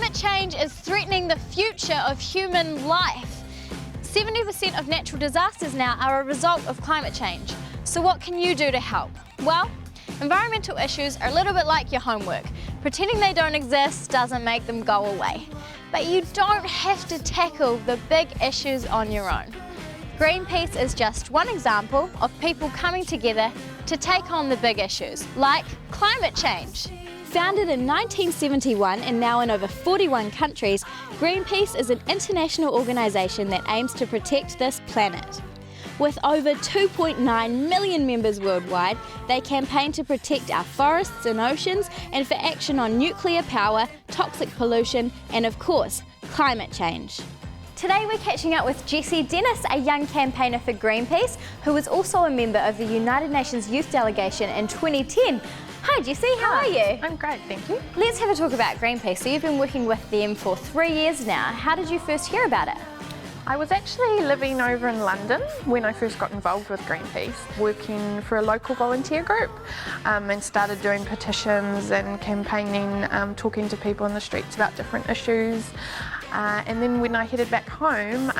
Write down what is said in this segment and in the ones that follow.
Climate change is threatening the future of human life. 70% of natural disasters now are a result of climate change. So what can you do to help? Well, environmental issues are a little bit like your homework. Pretending they don't exist doesn't make them go away. But you don't have to tackle the big issues on your own. Greenpeace is just one example of people coming together to take on the big issues, like climate change. Founded in 1971 and now in over 41 countries, Greenpeace is an international organisation that aims to protect this planet. With over 2.9 million members worldwide, they campaign to protect our forests and oceans and for action on nuclear power, toxic pollution and, of course, climate change. Today we're catching up with Jessie Dennis, a young campaigner for Greenpeace, who was also a member of the United Nations Youth Delegation in 2010. Hi Jessie, how are you? I'm great, thank you. Let's have a talk about Greenpeace. So you've been working with them for 3 years now. How did you first hear about it? I was actually living over in London when I first got involved with Greenpeace, working for a local volunteer group and started doing petitions and campaigning, talking to people in the streets about different issues. And then when I headed back home,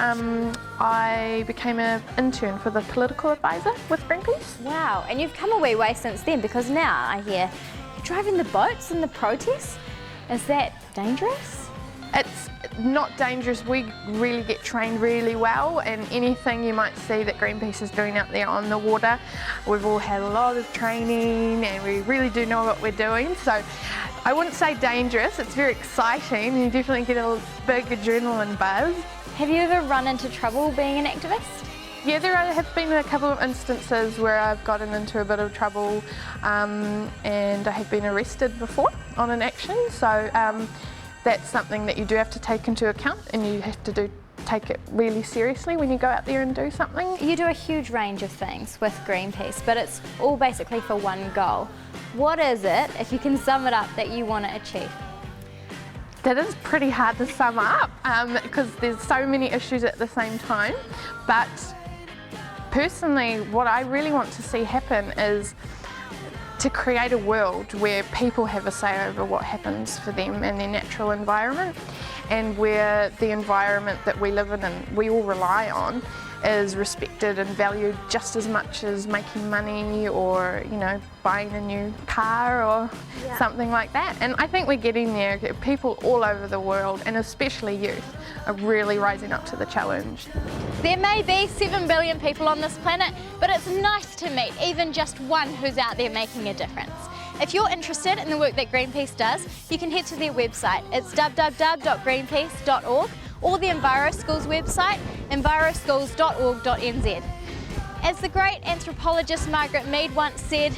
I became an intern for the political advisor with Greenpeace. Wow, and you've come a wee way since then, because now I hear you're driving the boats in the protests. Is that dangerous? It's not dangerous. We really get trained really well, and anything you might see that Greenpeace is doing out there on the water, we've all had a lot of training and we really do know what we're doing. So I wouldn't say dangerous, it's very exciting. You definitely get a big adrenaline buzz. Have you ever run into trouble being an activist? Yeah, there have been a couple of instances where I've gotten into a bit of trouble and I have been arrested before on an action. So that's something that you do have to take into account, and you have to take it really seriously when you go out there and do something. You do a huge range of things with Greenpeace, but it's all basically for one goal. What is it, if you can sum it up, that you want to achieve? That is pretty hard to sum up because there's so many issues at the same time. But personally, what I really want to see happen is to create a world where people have a say over what happens for them and their natural environment, and where the environment that we live in and we all rely on is respected and valued just as much as making money or, you know, buying a new car or something like that. And I think we're getting there. People all over the world, and especially youth, are really rising up to the challenge. There may be 7 billion people on this planet, but it's nice to meet even just one who's out there making a difference. If you're interested in the work that Greenpeace does, you can head to their website. It's www.greenpeace.org, or the EnviroSchools website, enviroschools.org.nz. As the great anthropologist Margaret Mead once said,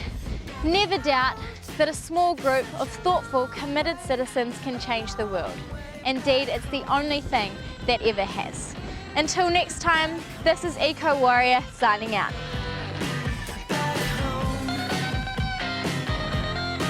never doubt that a small group of thoughtful, committed citizens can change the world. Indeed, it's the only thing that ever has. Until next time, this is Eco Warrior signing out.